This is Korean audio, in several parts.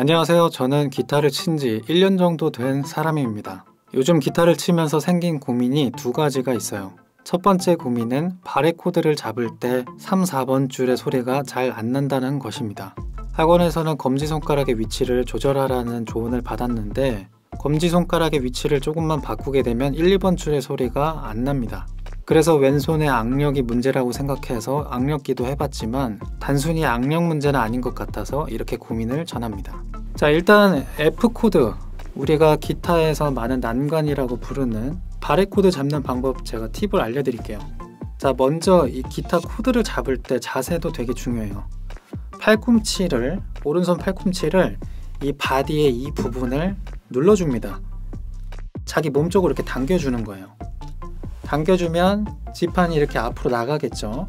안녕하세요. 저는 기타를 친 지 1년 정도 된 사람입니다. 요즘 기타를 치면서 생긴 고민이 두 가지가 있어요. 첫 번째 고민은 바렛 코드를 잡을 때 3, 4번 줄의 소리가 잘 안 난다는 것입니다. 학원에서는 검지손가락의 위치를 조절하라는 조언을 받았는데 검지손가락의 위치를 조금만 바꾸게 되면 1, 2번 줄의 소리가 안 납니다. 그래서 왼손의 악력이 문제라고 생각해서 악력기도 해봤지만 단순히 악력 문제는 아닌 것 같아서 이렇게 고민을 전합니다. 자, 일단 F코드, 우리가 기타에서 많은 난관이라고 부르는 바렛 코드 잡는 방법 제가 팁을 알려드릴게요. 자, 먼저 이 기타 코드를 잡을 때 자세도 되게 중요해요. 팔꿈치를, 오른손 팔꿈치를 이 바디의 이 부분을 눌러줍니다. 자기 몸 쪽으로 이렇게 당겨주는 거예요. 당겨주면 지판이 이렇게 앞으로 나가겠죠.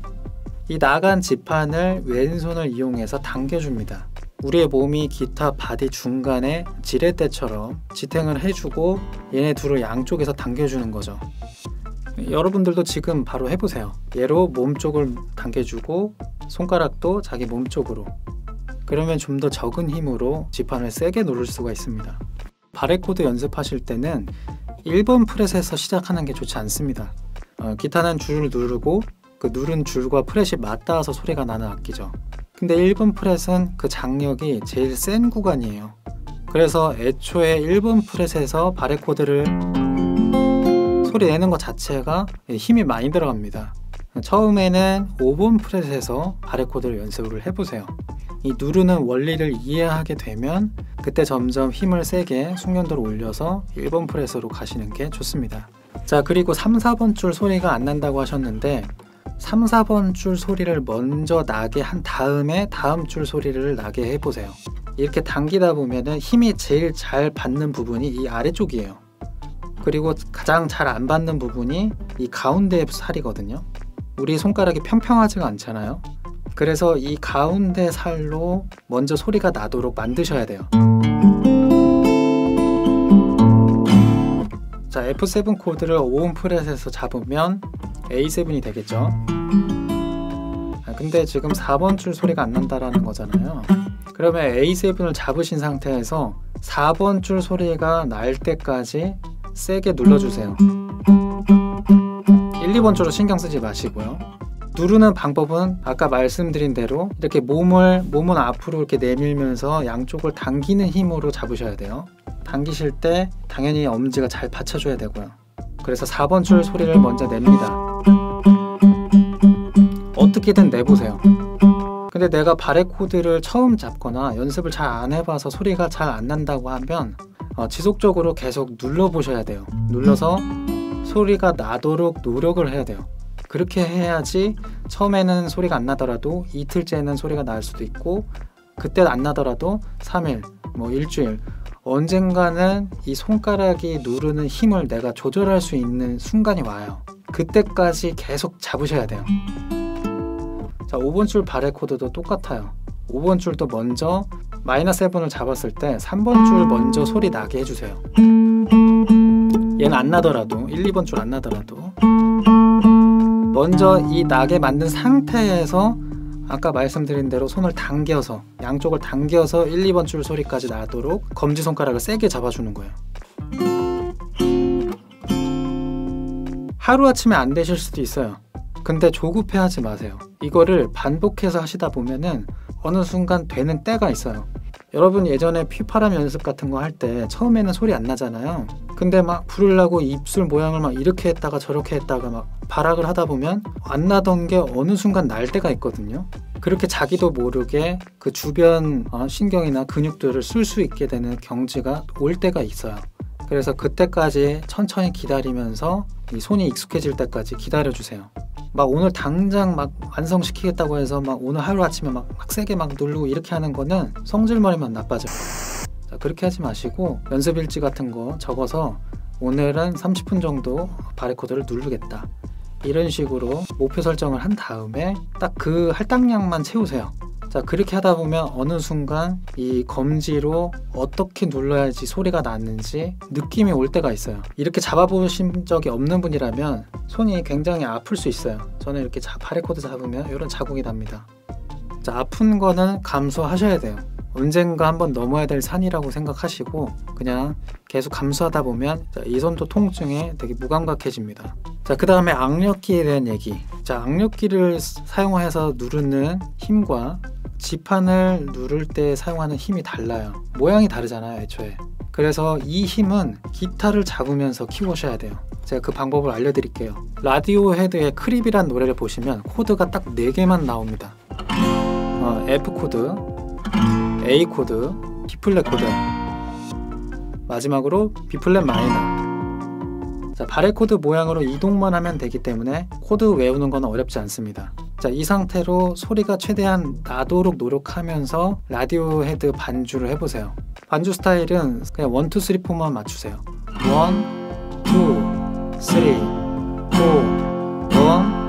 이 나간 지판을 왼손을 이용해서 당겨줍니다. 우리의 몸이 기타 바디 중간에 지렛대처럼 지탱을 해주고 얘네 둘을 양쪽에서 당겨주는 거죠. 여러분들도 지금 바로 해보세요. 얘로 몸 쪽을 당겨주고 손가락도 자기 몸 쪽으로. 그러면 좀 더 적은 힘으로 지판을 세게 누를 수가 있습니다. 바렛 코드 연습하실 때는 1번 프렛에서 시작하는 게 좋지 않습니다. 기타는 줄을 누르고 그 누른 줄과 프렛이 맞닿아서 소리가 나는 악기죠. 근데 1번 프렛은 그 장력이 제일 센 구간이에요. 그래서 애초에 1번 프렛에서 바렛 코드를 소리 내는 것 자체가 힘이 많이 들어갑니다. 처음에는 5번 프렛에서 바렛 코드를 연습을 해보세요. 이 누르는 원리를 이해하게 되면 그때 점점 힘을 세게 숙련도를 올려서 1번 프렛으로 가시는 게 좋습니다. 자, 그리고 3, 4번 줄 소리가 안 난다고 하셨는데 3, 4번 줄 소리를 먼저 나게 한 다음에 다음 줄 소리를 나게 해보세요. 이렇게 당기다 보면은 힘이 제일 잘 받는 부분이 이 아래쪽이에요. 그리고 가장 잘 안 받는 부분이 이 가운데 살이거든요. 우리 손가락이 평평하지가 않잖아요. 그래서 이 가운데 살로 먼저 소리가 나도록 만드셔야 돼요. 자, F7 코드를 5음 프렛에서 잡으면 A7이 되겠죠. 근데 지금 4번 줄 소리가 안 난다라는 거잖아요. 그러면 A7을 잡으신 상태에서 4번 줄 소리가 날 때까지 세게 눌러주세요. 1, 2번 줄로 신경 쓰지 마시고요. 누르는 방법은 아까 말씀드린 대로 이렇게 몸은 앞으로 이렇게 내밀면서 양쪽을 당기는 힘으로 잡으셔야 돼요. 당기실 때 당연히 엄지가 잘 받쳐줘야 되고요. 그래서 4번 줄 소리를 먼저 냅니다. 어떻게든 내보세요. 근데 내가 바렛 코드를 처음 잡거나 연습을 잘 안 해봐서 소리가 잘 안 난다고 하면 지속적으로 계속 눌러보셔야 돼요. 눌러서 소리가 나도록 노력을 해야 돼요. 그렇게 해야지 처음에는 소리가 안 나더라도 이틀째는 소리가 날 수도 있고 그때 안 나더라도 3일, 일주일 언젠가는 이 손가락이 누르는 힘을 내가 조절할 수 있는 순간이 와요. 그때까지 계속 잡으셔야 돼요. 자, 5번 줄 바렛 코드도 똑같아요. 5번 줄도 먼저 -7을 잡았을 때 3번 줄 먼저 소리 나게 해주세요. 얘는 안 나더라도 1, 2번 줄 안 나더라도 먼저 이 나게 만든 상태에서 아까 말씀드린 대로 손을 당겨서 양쪽을 당겨서 1, 2번 줄 소리까지 나도록 검지손가락을 세게 잡아주는 거예요. 하루아침에 안 되실 수도 있어요. 근데 조급해하지 마세요. 이거를 반복해서 하시다 보면은 어느 순간 되는 때가 있어요. 여러분 예전에 휘파람 연습 같은 거 할 때 처음에는 소리 안 나잖아요. 근데 막 부르려고 입술 모양을 막 이렇게 했다가 저렇게 했다가 막 발악을 하다 보면 안 나던 게 어느 순간 날 때가 있거든요. 그렇게 자기도 모르게 그 주변 신경이나 근육들을 쓸 수 있게 되는 경지가 올 때가 있어요. 그래서 그때까지 천천히 기다리면서 이 손이 익숙해질 때까지 기다려주세요. 막 오늘 당장 막 완성시키겠다고 해서 막 오늘 하루아침에 막 세게 막 누르고 이렇게 하는 거는 성질머리만 나빠져요. 자, 그렇게 하지 마시고 연습 일지 같은 거 적어서 오늘은 30분 정도 바렛 코드를 누르겠다. 이런 식으로 목표 설정을 한 다음에 딱 그 할당량만 채우세요. 자, 그렇게 하다 보면 어느 순간 이 검지로 어떻게 눌러야지 소리가 나는지 느낌이 올 때가 있어요. 이렇게 잡아보신 적이 없는 분이라면 손이 굉장히 아플 수 있어요. 저는 이렇게 바렛 코드 잡으면 이런 자국이 납니다. 자, 아픈 거는 감수하셔야 돼요. 언젠가 한번 넘어야 될 산이라고 생각하시고 그냥 계속 감수하다 보면 이 손도 통증에 되게 무감각해집니다. 자, 그 다음에 악력기에 대한 얘기. 자, 악력기를 사용해서 누르는 힘과 지판을 누를 때 사용하는 힘이 달라요. 모양이 다르잖아요, 애초에. 그래서 이 힘은 기타를 잡으면서 키우셔야 돼요. 제가 그 방법을 알려드릴게요. 라디오헤드의 크립이란 노래를 보시면 코드가 딱 4개만 나옵니다. F 코드, A 코드, B 플랫 코드, 마지막으로 B 플랫 마이너. 자, 바레 코드 모양으로 이동만 하면 되기 때문에 코드 외우는 건 어렵지 않습니다. 자, 이 상태로 소리가 최대한 나도록 노력하면서 라디오헤드 반주를 해보세요. 반주 스타일은 그냥 1, 2, 3, 4만 맞추세요. 1, 2, 3, 4, 1, 2.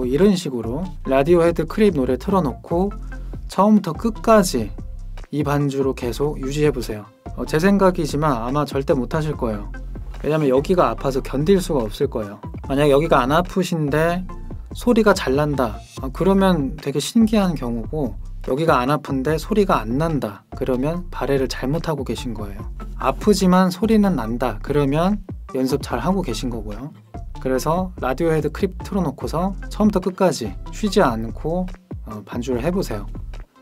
이런 식으로 라디오헤드 크립 노래 틀어놓고 처음부터 끝까지 이 반주로 계속 유지해보세요. 제 생각이지만 아마 절대 못하실 거예요. 왜냐면 여기가 아파서 견딜 수가 없을 거예요. 만약 여기가 안 아프신데 소리가 잘 난다, 그러면 되게 신기한 경우고, 여기가 안 아픈데 소리가 안 난다, 그러면 바레를 잘못하고 계신 거예요. 아프지만 소리는 난다, 그러면 연습 잘 하고 계신 거고요. 그래서 라디오헤드 크립 틀어놓고서 처음부터 끝까지 쉬지 않고 반주를 해보세요.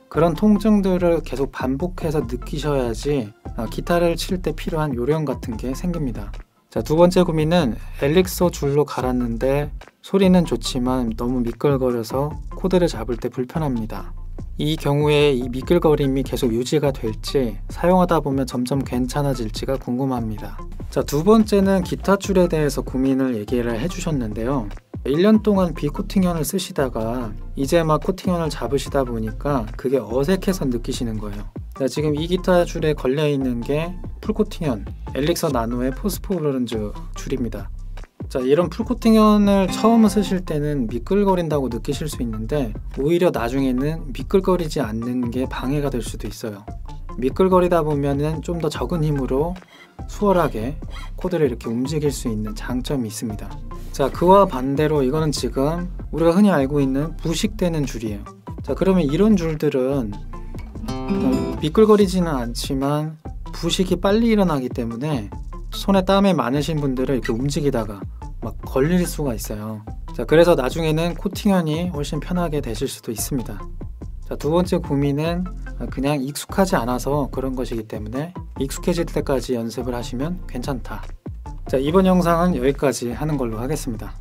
그런 통증들을 계속 반복해서 느끼셔야지 기타를 칠 때 필요한 요령 같은 게 생깁니다. 자, 두 번째 고민은 엘릭서 줄로 갈았는데 소리는 좋지만 너무 미끌거려서 코드를 잡을 때 불편합니다. 이 경우에 이 미끌거림이 계속 유지가 될지, 사용하다 보면 점점 괜찮아질지가 궁금합니다. 자, 두 번째는 기타 줄에 대해서 고민을 얘기를 해주셨는데요. 1년 동안 비코팅현을 쓰시다가 이제 막 코팅현을 잡으시다 보니까 그게 어색해서 느끼시는 거예요. 자, 지금 이 기타 줄에 걸려있는 게 풀코팅현 엘릭서 나노의 포스포브론즈 줄입니다. 자, 이런 풀코팅현을 처음 쓰실 때는 미끌거린다고 느끼실 수 있는데 오히려 나중에는 미끌거리지 않는 게 방해가 될 수도 있어요. 미끌거리다 보면은 좀 더 적은 힘으로 수월하게 코드를 이렇게 움직일 수 있는 장점이 있습니다. 자, 그와 반대로 이거는 지금 우리가 흔히 알고 있는 부식되는 줄이에요. 자, 그러면 이런 줄들은 미끌거리지는 않지만 부식이 빨리 일어나기 때문에 손에 땀이 많으신 분들은 이렇게 움직이다가 막 걸릴 수가 있어요. 자, 그래서 나중에는 코팅현이 훨씬 편하게 되실 수도 있습니다. 자, 두 번째 고민은 그냥 익숙하지 않아서 그런 것이기 때문에 익숙해질 때까지 연습을 하시면 괜찮다. 자, 이번 영상은 여기까지 하는 걸로 하겠습니다.